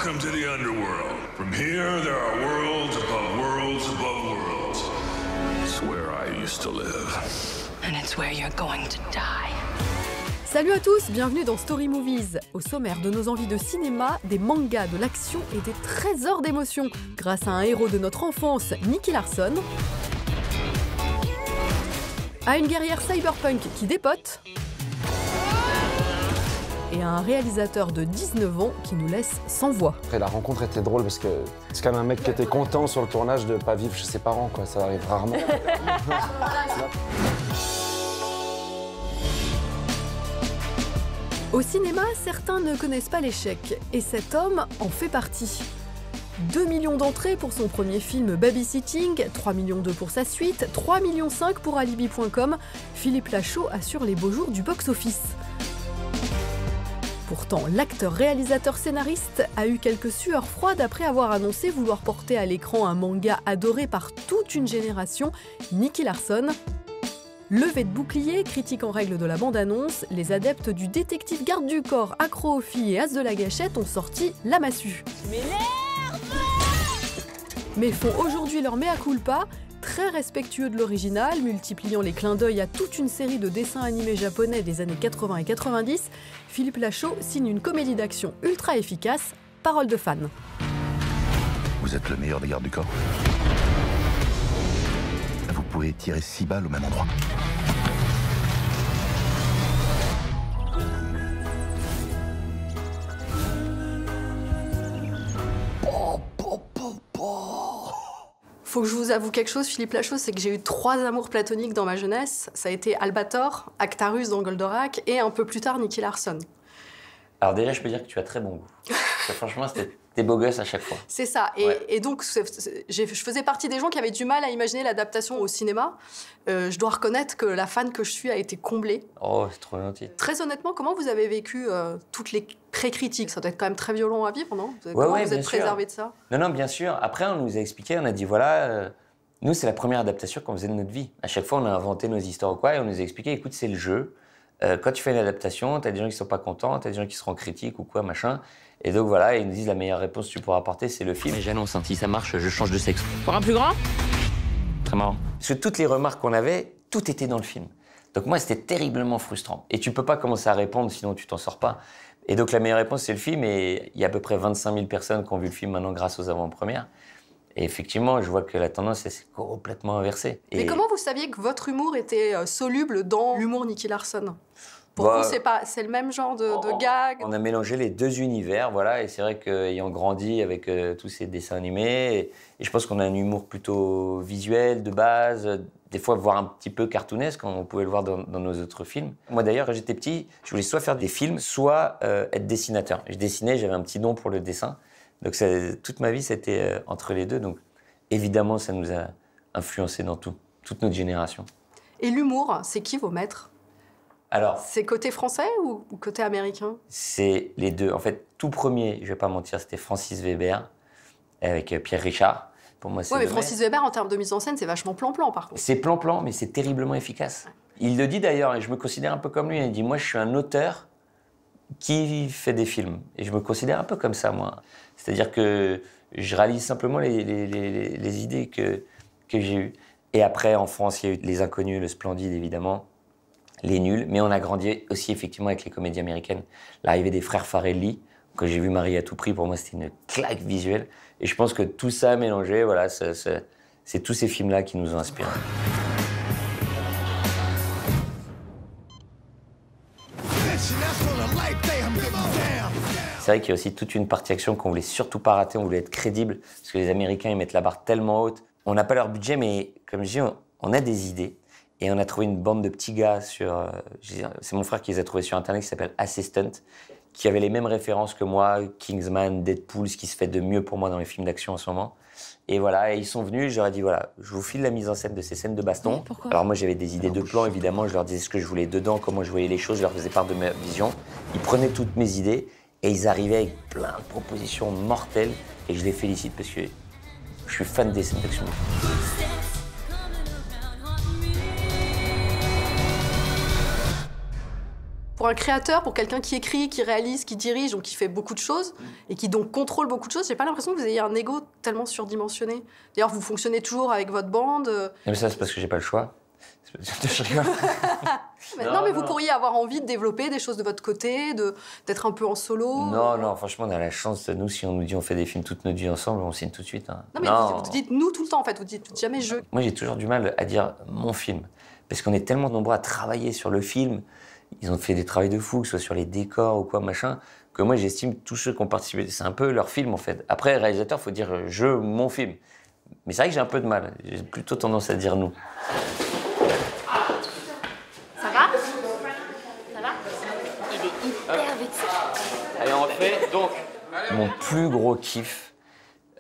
Welcome to the underworld. From here, there are worlds above worlds above worlds. It's where I used to live. And it's where you're going to die. Salut à tous, bienvenue dans Story Movies. Au sommaire de nos envies de cinéma, des mangas, de l'action et des trésors d'émotions. Grâce à un héros de notre enfance, Nicky Larson, à une guerrière cyberpunk qui dépote, et à un réalisateur de 19 ans qui nous laisse sans voix. Après, la rencontre était drôle parce que c'est quand même un mec qui était content sur le tournage de pas vivre chez ses parents, quoi. Ça arrive rarement. Au cinéma, certains ne connaissent pas l'échec, et cet homme en fait partie. 2 millions d'entrées pour son premier film Babysitting, 3,2 millions pour sa suite, 3,5 millions pour Alibi.com, Philippe Lachaud assure les beaux jours du box-office. Pourtant, l'acteur, réalisateur, scénariste a eu quelques sueurs froides après avoir annoncé vouloir porter à l'écran un manga adoré par toute une génération, Nicky Larson. Levé de bouclier, critique en règle de la bande-annonce, les adeptes du détective garde du corps, accro aux filles et as de la gâchette ont sorti la massue. Mais font aujourd'hui leur mea culpa, très respectueux de l'original, multipliant les clins d'œil à toute une série de dessins animés japonais des années 80 et 90, Philippe Lachaud signe une comédie d'action ultra efficace, parole de fan. Vous êtes le meilleur des gardes du corps. Vous pouvez tirer 6 balles au même endroit. Faut que je vous avoue quelque chose, Philippe Lachaud, c'est que j'ai eu 3 amours platoniques dans ma jeunesse. Ça a été Albator, Actarus dans Goldorak et un peu plus tard Nicky Larson. Alors déjà, je peux dire que tu as très bon goût. Franchement, c'était des beaux gosses à chaque fois. C'est ça. Et donc, je faisais partie des gens qui avaient du mal à imaginer l'adaptation au cinéma. Je dois reconnaître que la fan que je suis a été comblée. Oh, c'est trop gentil. Très honnêtement, comment vous avez vécu toutes les pré-critiques? Ça doit être quand même très violent à vivre, non? Comment vous êtes préservé de ça? Non, bien sûr. Après, on nous a expliqué, on a dit, voilà, nous, c'est la première adaptation qu'on faisait de notre vie. À chaque fois, on a inventé nos histoires ou quoi, et on nous a expliqué, écoute, c'est le jeu. Quand tu fais une adaptation, t'as des gens qui sont pas contents, t'as des gens qui seront critiques ou quoi, machin. Et donc voilà, ils nous disent la meilleure réponse que tu pourras apporter, c'est le film. Et j'annonce, hein, si ça marche, je change de sexe. Pour un plus grand? Très marrant. Parce que toutes les remarques qu'on avait, tout était dans le film. Donc moi, c'était terriblement frustrant. Et tu peux pas commencer à répondre, sinon tu t'en sors pas. Et donc la meilleure réponse, c'est le film. Et il y a à peu près 25 000 personnes qui ont vu le film maintenant grâce aux avant-premières. Et effectivement, je vois que la tendance s'est complètement inversée. Mais comment vous saviez que votre humour était soluble dans l'humour Nicky Larson? Pour vous, c'est le même genre de gag? On a mélangé les deux univers, voilà. Et c'est vrai qu'ayant grandi avec tous ces dessins animés, et je pense qu'on a un humour plutôt visuel, de base, des fois voire un petit peu cartoonesque, comme on pouvait le voir dans nos autres films. Moi d'ailleurs, quand j'étais petit, je voulais soit faire des films, soit être dessinateur. Je dessinais, j'avais un petit don pour le dessin. Donc toute ma vie, c'était entre les deux. Donc évidemment, ça nous a influencé dans toute notre génération. Et l'humour, c'est qui vos maîtres? Alors, c'est côté français ou côté américain? C'est les deux. En fait, tout premier, je vais pas mentir, c'était Francis Weber avec Pierre Richard. Pour moi, c'est mais Francis Weber, en termes de mise en scène, c'est vachement plan-plan, par contre. C'est plan-plan, mais c'est terriblement efficace. Il le dit d'ailleurs, et je me considère un peu comme lui. Il dit, moi, je suis un auteur qui fait des films. Et je me considère un peu comme ça, moi. C'est-à-dire que je réalise simplement les idées que j'ai eues. Et après, en France, il y a eu Les Inconnus, Le Splendide, évidemment. Les Nuls, mais on a grandi aussi effectivement avec les comédies américaines. L'arrivée des frères Farrelly, que j'ai vu Marie à tout prix, pour moi c'était une claque visuelle. Et je pense que tout ça mélangé, voilà, c'est tous ces films-là qui nous ont inspirés. C'est vrai qu'il y a aussi toute une partie action qu'on voulait surtout pas rater, on voulait être crédible, parce que les Américains ils mettent la barre tellement haute. On n'a pas leur budget, mais comme je dis, on a des idées. Et on a trouvé une bande de petits gars c'est mon frère qui les a trouvés sur Internet, qui s'appelle Assistant, qui avait les mêmes références que moi, Kingsman, Deadpool, ce qui se fait de mieux pour moi dans les films d'action en ce moment. Et voilà, et ils sont venus, je leur ai dit, voilà, je vous file la mise en scène de ces scènes de baston. Alors moi, j'avais des idées de plans, évidemment, je leur disais ce que je voulais dedans, comment je voyais les choses, je leur faisais part de ma vision. Ils prenaient toutes mes idées et ils arrivaient avec plein de propositions mortelles. Et je les félicite parce que je suis fan des scènes d'action. Pour un créateur, pour quelqu'un qui écrit, qui réalise, qui dirige, donc qui fait beaucoup de choses, et qui donc contrôle beaucoup de choses, j'ai pas l'impression que vous ayez un ego tellement surdimensionné. D'ailleurs, vous fonctionnez toujours avec votre bande. Mais ça, c'est parce que j'ai pas le choix. Je rigole. Non, mais vous pourriez avoir envie de développer des choses de votre côté, d'être un peu en solo. Non, franchement, on a la chance. Nous, si on nous dit on fait des films toute notre vie ensemble, on signe tout de suite. Hein. Non, mais vous dites nous tout le temps, en fait. Vous dites jamais je. Moi, j'ai toujours du mal à dire mon film. Parce qu'on est tellement nombreux à travailler sur le film. Ils ont fait des travaux de fou, que ce soit sur les décors ou quoi, machin, que moi, j'estime tous ceux qui ont participé. C'est un peu leur film, en fait. Après, réalisateur, il faut dire mon film. Mais c'est vrai que j'ai un peu de mal. J'ai plutôt tendance à dire nous. Ça va? Ça va? Il est hyper vexé. Allez, on refait. Donc, mon plus gros kiff,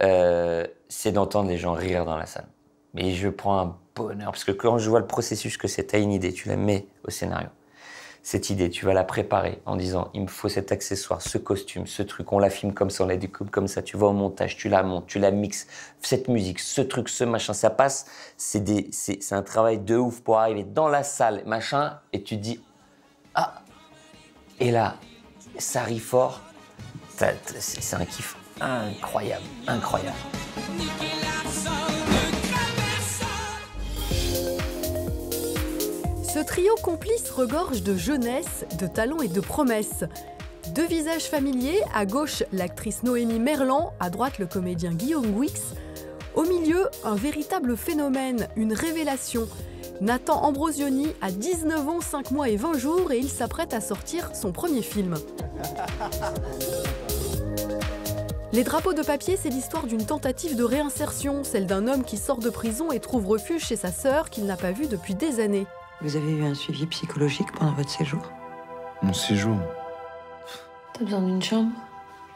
c'est d'entendre les gens rire dans la salle. Mais je prends un bonheur, parce que quand je vois le processus que c'est, t'as une idée, tu la mets au scénario. Cette idée, tu vas la préparer en disant, il me faut cet accessoire, ce costume, ce truc, on la filme comme ça, on la découpe comme ça, tu vas au montage, tu la montes, tu la mixes, cette musique, ce truc, ce machin, ça passe, c'est un travail de ouf pour arriver dans la salle, machin, et tu te dis, ah, et là, ça rit fort, c'est un kiff incroyable, incroyable. Ce trio complice regorge de jeunesse, de talent et de promesses. Deux visages familiers, à gauche l'actrice Noémie Merlan, à droite le comédien Guillaume Wix. Au milieu, un véritable phénomène, une révélation. Nathan Ambrosioni a 19 ans, 5 mois et 20 jours et il s'apprête à sortir son premier film. Les drapeaux de papier, c'est l'histoire d'une tentative de réinsertion, celle d'un homme qui sort de prison et trouve refuge chez sa sœur qu'il n'a pas vue depuis des années. Vous avez eu un suivi psychologique pendant votre séjour? Mon séjour? T'as besoin d'une chambre?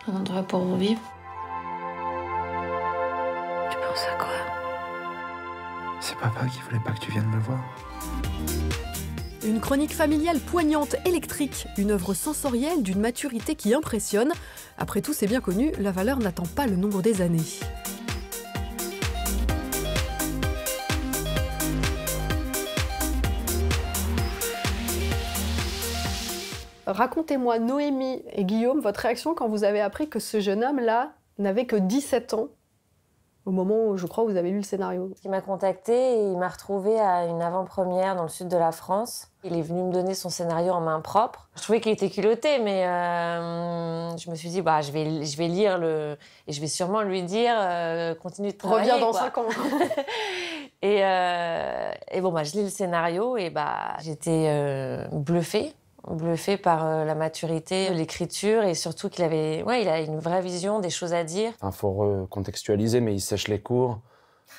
Un endroit pour revivre? Tu penses à quoi? C'est papa qui voulait pas que tu viennes me voir. Une chronique familiale poignante, électrique, une œuvre sensorielle d'une maturité qui impressionne. Après tout, c'est bien connu, la valeur n'attend pas le nombre des années. Racontez-moi, Noémie et Guillaume, votre réaction quand vous avez appris que ce jeune homme-là n'avait que 17 ans, au moment où, je crois, vous avez lu le scénario. Il m'a contacté et il m'a retrouvée à une avant-première dans le sud de la France. Il est venu me donner son scénario en main propre. Je trouvais qu'il était culotté, mais je me suis dit, bah, je vais lire le... Et je vais sûrement lui dire, continue de travailler. Reviens dans 5 ans. et bon, bah, je lis le scénario et bah, j'étais bluffée par la maturité, l'écriture et surtout qu'il avait, il a une vraie vision, des choses à dire. Il faut recontextualiser, mais il sèche les cours.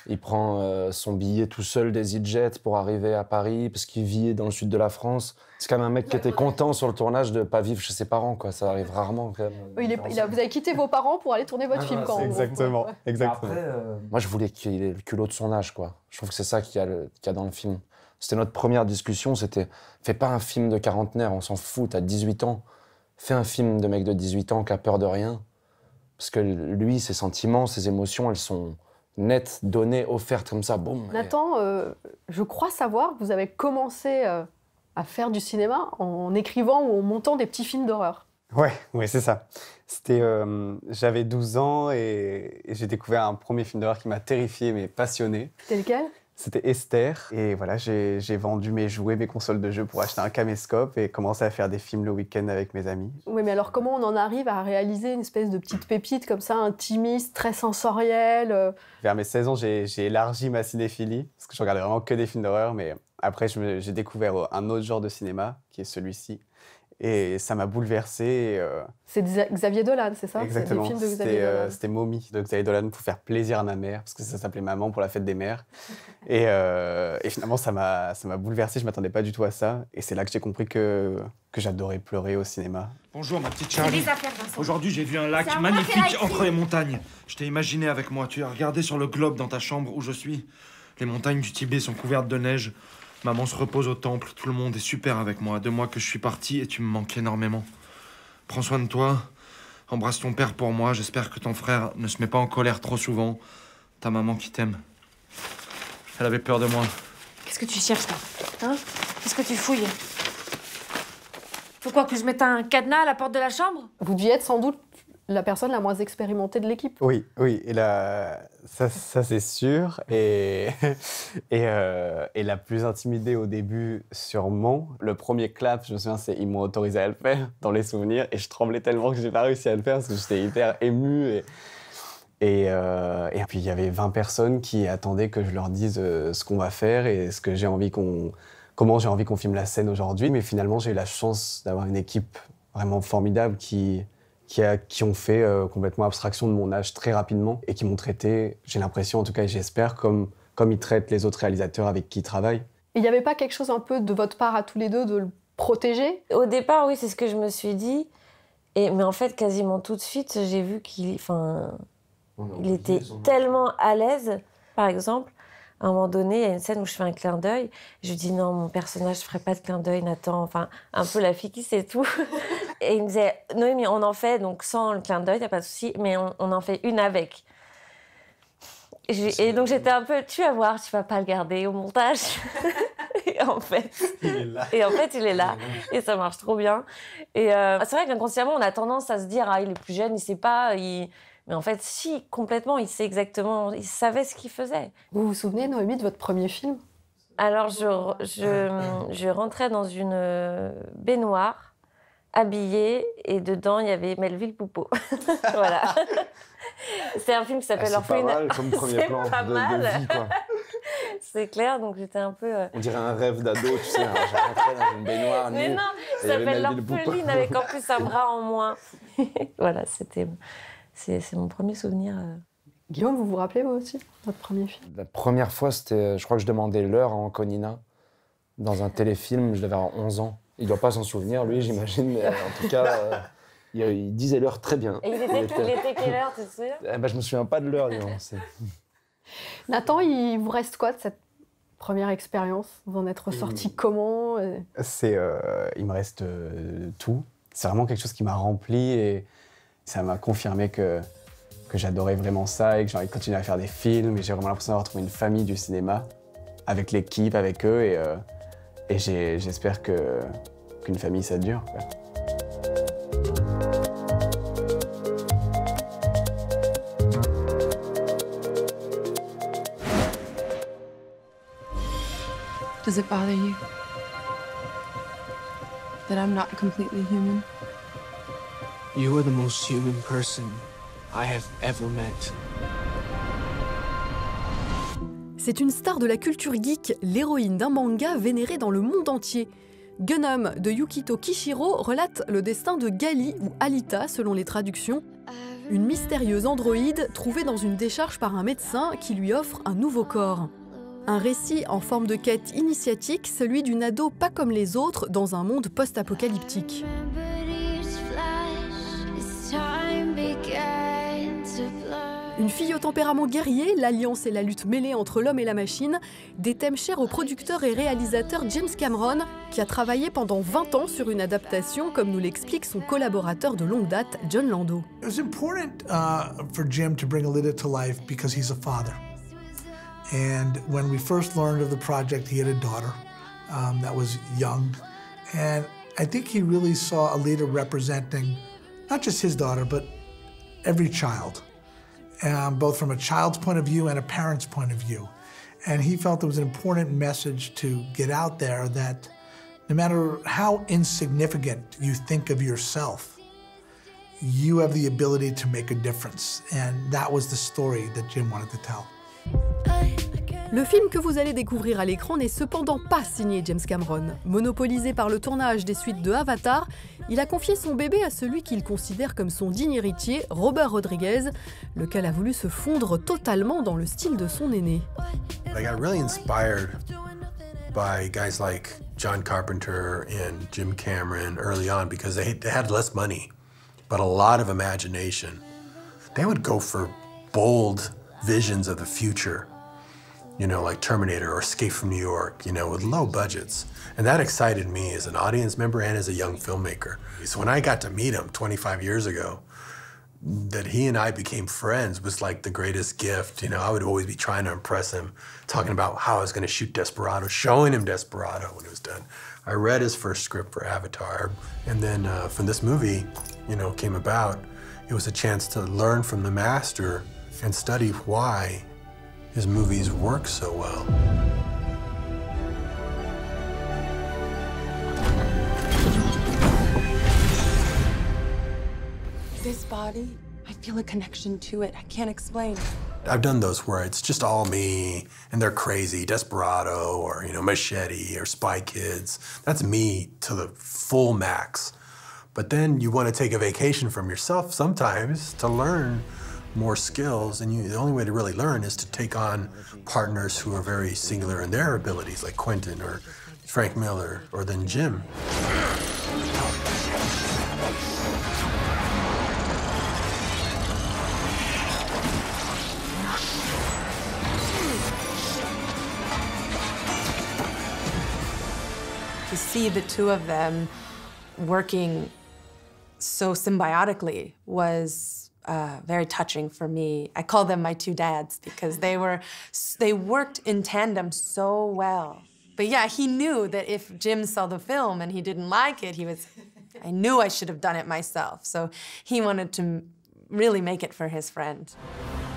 Il prend son billet tout seul des EasyJet pour arriver à Paris parce qu'il vit dans le sud de la France. C'est quand même un mec qui était content sur le tournage de ne pas vivre chez ses parents, quoi. Ça arrive rarement, quand même. Vous avez quitté vos parents pour aller tourner votre film, quand même. Exactement. Après, moi, je voulais qu'il ait le culot de son âge, quoi. Je trouve que c'est ça qu'il y a dans le film. C'était notre première discussion, c'était « Fais pas un film de quarantenaire, on s'en fout, t'as 18 ans. Fais un film de mec de 18 ans qui a peur de rien. » Parce que lui, ses sentiments, ses émotions, elles sont nettes, données, offertes comme ça, boum. Nathan, je crois savoir que vous avez commencé à faire du cinéma en écrivant ou en montant des petits films d'horreur. Ouais, c'est ça. J'avais 12 ans et j'ai découvert un premier film d'horreur qui m'a terrifié mais passionné. C'était lequel ? C'était Esther. Et voilà, j'ai vendu mes jouets, mes consoles de jeux pour acheter un caméscope et commencer à faire des films le week-end avec mes amis. Oui, mais alors comment on en arrive à réaliser une espèce de petite pépite comme ça, intimiste, très sensorielle Vers mes 16 ans, j'ai élargi ma cinéphilie, parce que je regardais vraiment que des films d'horreur, mais après, j'ai découvert un autre genre de cinéma, qui est celui-ci. Et ça m'a bouleversé. C'est Xavier Dolan, c'est ça? Exactement. C'est des films de Xavier Dolan. C'était Mommy de Xavier Dolan pour faire plaisir à ma mère, parce que ça s'appelait Maman pour la fête des mères. Et finalement, ça m'a bouleversé. Je ne m'attendais pas du tout à ça. Et c'est là que j'ai compris que j'adorais pleurer au cinéma. Bonjour, ma petite Charlie. Aujourd'hui, j'ai vu un lac magnifique entre les montagnes. Je t'ai imaginé avec moi. Tu as regardé sur le globe dans ta chambre où je suis. Les montagnes du Tibet sont couvertes de neige. Maman se repose au temple, tout le monde est super avec moi. 2 mois que je suis parti et tu me manques énormément. Prends soin de toi, embrasse ton père pour moi. J'espère que ton frère ne se met pas en colère trop souvent. Ta maman qui t'aime. Elle avait peur de moi. Qu'est-ce que tu cherches là? Hein? Qu'est-ce que tu fouilles? Faut quoi, que je mette un cadenas à la porte de la chambre? Vous deviez être sans doute la personne la moins expérimentée de l'équipe. Oui, et ça c'est sûr. Et la plus intimidée au début, sûrement. Le premier clap, je me souviens, ils m'ont autorisé à le faire dans les souvenirs. Et je tremblais tellement que j'ai pas réussi à le faire parce que j'étais hyper ému. Et puis il y avait 20 personnes qui attendaient que je leur dise ce qu'on va faire et ce que j'ai envie comment j'ai envie qu'on filme la scène aujourd'hui. Mais finalement, j'ai eu la chance d'avoir une équipe vraiment formidable qui ont fait complètement abstraction de mon âge très rapidement et qui m'ont traité, j'ai l'impression en tout cas et j'espère, comme ils traitent les autres réalisateurs avec qui ils travaillent. Il n'y avait pas quelque chose un peu de votre part à tous les deux de le protéger? Au départ, oui, c'est ce que je me suis dit. Mais en fait, quasiment tout de suite, j'ai vu qu'il était tellement à l'aise. Par exemple, à un moment donné, il y a une scène où je fais un clin d'œil. Je lui dis non, mon personnage, je ferai pas de clin d'œil, Nathan. Enfin, un peu la fille qui sait tout. Et il me disait, Noémie, on en fait donc sans le clin d'œil, y a pas de souci, mais on en fait une avec. Et donc j'étais un peu, tu vas voir, tu vas pas le garder au montage. Et en fait, il est là. Et ça marche trop bien. Et c'est vrai qu'inconsciemment, on a tendance à se dire, ah, il est plus jeune, il sait pas. Mais en fait, si, complètement, il sait exactement, il savait ce qu'il faisait. Vous vous souvenez, Noémie, de votre premier film? Alors, je rentrais dans une baignoire, habillée, et dedans, il y avait Melville Poupeau. Voilà. C'est un film qui s'appelle L'Orpheline. C'est pas mal comme premier plan de vie, quoi. C'est clair, donc j'étais un peu... On dirait un rêve d'ado, tu sais, j'ai rentré dans une baignoire. Mais non, ça s'appelle L'Orpheline, avec en plus un bras en moins. Voilà, c'est mon premier souvenir. Guillaume, vous vous rappelez, vous aussi, votre premier film? La première fois, c'était, je crois que je demandais l'heure à Anconina, dans un téléfilm, je devais avoir 11 ans. Il ne doit pas s'en souvenir, lui, j'imagine, mais en tout cas, il disait l'heure très bien. Et il était quelle heure, tu te souviens? Je ne me souviens pas de l'heure, disons. Nathan, il vous reste quoi de cette première expérience? Vous en êtes ressorti comment? Il me reste tout. C'est vraiment quelque chose qui m'a rempli et ça m'a confirmé que j'adorais vraiment ça et que j'ai envie de continuer à faire des films. Et j'ai vraiment l'impression d'avoir trouvé une famille du cinéma avec l'équipe, avec eux. Et j'espère qu'une famille, ça dure, quoi. Does it bother you that I'm not completely human? You are the most human person I have ever met. C'est une star de la culture geek, l'héroïne d'un manga vénéré dans le monde entier. Gunnum de Yukito Kishiro relate le destin de Gali ou Alita selon les traductions, une mystérieuse androïde trouvée dans une décharge par un médecin qui lui offre un nouveau corps. Un récit en forme de quête initiatique, celui d'une ado pas comme les autres dans un monde post-apocalyptique. Une fille au tempérament guerrier, l'alliance et la lutte mêlée entre l'homme et la machine, des thèmes chers au producteur et réalisateur James Cameron, qui a travaillé pendant 20 ans sur une adaptation, comme nous l'explique son collaborateur de longue date, John Landau. It was important for Jim to bring Alita to life because he's a father. And when we first learned of the project, he had a daughter that was young. And I think he really saw Alita representing not just his daughter, but every child, both from a child's point of view and a parent's point of view. And he felt it was an important message to get out there that no matter how insignificant you think of yourself, you have the ability to make a difference. And that was the story that Jim wanted to tell. Le film que vous allez découvrir à l'écran n'est cependant pas signé James Cameron. Monopolisé par le tournage des suites de Avatar, il a confié son bébé à celui qu'il considère comme son digne héritier, Robert Rodriguez, lequel a voulu se fondre totalement dans le style de son aîné. I got really inspired by guys like John Carpenter and Jim Cameron early on because they had less money, but a lot of imagination. They would go for bold visions of the future, you know, like Terminator or Escape from New York, you know, with low budgets. And that excited me as an audience member and as a young filmmaker. So when I got to meet him 25 years ago, that he and I became friends was like the greatest gift. You know, I would always be trying to impress him, talking about how I was going to shoot Desperado, showing him Desperado when it was done. I read his first script for Avatar, and then from this movie, you know, came about, it was a chance to learn from the master and study why his movies work so well. This body, I feel a connection to it. I can't explain. I've done those where it's just all me, and they're crazy, Desperado, or, you know, Machete, or Spy Kids. That's me to the full max. But then you want to take a vacation from yourself sometimes to learn more skills, and the only way to really learn is to take on partners who are very singular in their abilities, like Quentin, or Frank Miller, or then Jim. To see the two of them working so symbiotically was very touching for me. I call them my two dads because they worked in tandem so well. But yeah, he knew that if Jim saw the film and he didn't like it, I knew I should have done it myself. So he wanted to really make it for his friend.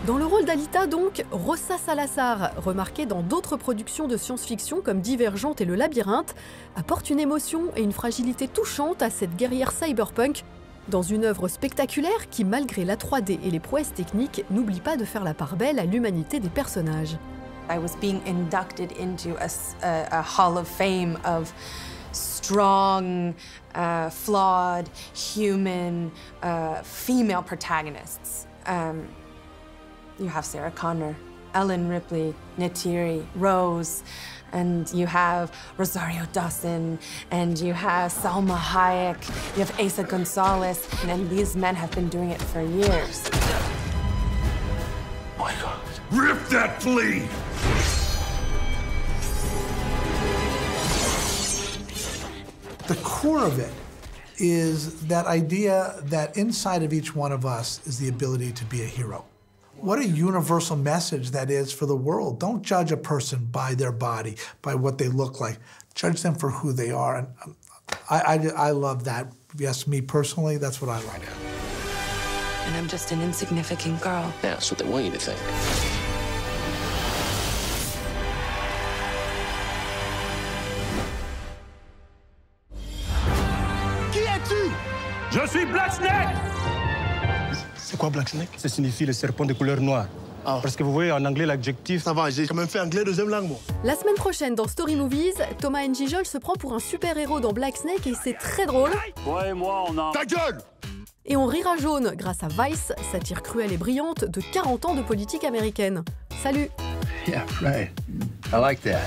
Dans le rôle d'Alita, donc, Rosa Salazar, remarquée dans d'autres productions de science-fiction comme Divergente et Le Labyrinthe, apporte une émotion et une fragilité touchante à cette guerrière cyberpunk, dans une œuvre spectaculaire qui, malgré la 3D et les prouesses techniques, n'oublie pas de faire la part belle à l'humanité des personnages. I was being inducted into a hall of fame of strong, flawed, human, female protagonists. You have Sarah Connor, Ellen Ripley, Neytiri, Rose, and you have Rosario Dawson, and you have Salma Hayek, you have Asa Gonzalez, and these men have been doing it for years. Oh my God. Rip that flea! The core of it is that idea that inside of each one of us is the ability to be a hero. What a universal message that is for the world. Don't judge a person by their body, by what they look like. Judge them for who they are. And I love that. If you ask me personally, that's what I like. And I'm just an insignificant girl. That's what they want you to think. Qui es-tu? Je suis Black Snake! C'est quoi Black Snake? Ça signifie le serpent de couleur noire. Ah. Parce que vous voyez, en anglais, l'adjectif... Ça va, j'ai quand même fait anglais deuxième langue, moi. La semaine prochaine, dans Story Movies, Thomas N'Gijol se prend pour un super-héros dans Black Snake et c'est très drôle. Ouais, moi, on a... Ta gueule! Et on rira jaune grâce à Vice, satire cruelle et brillante de 40 ans de politique américaine. Salut! Yeah, right. I like that.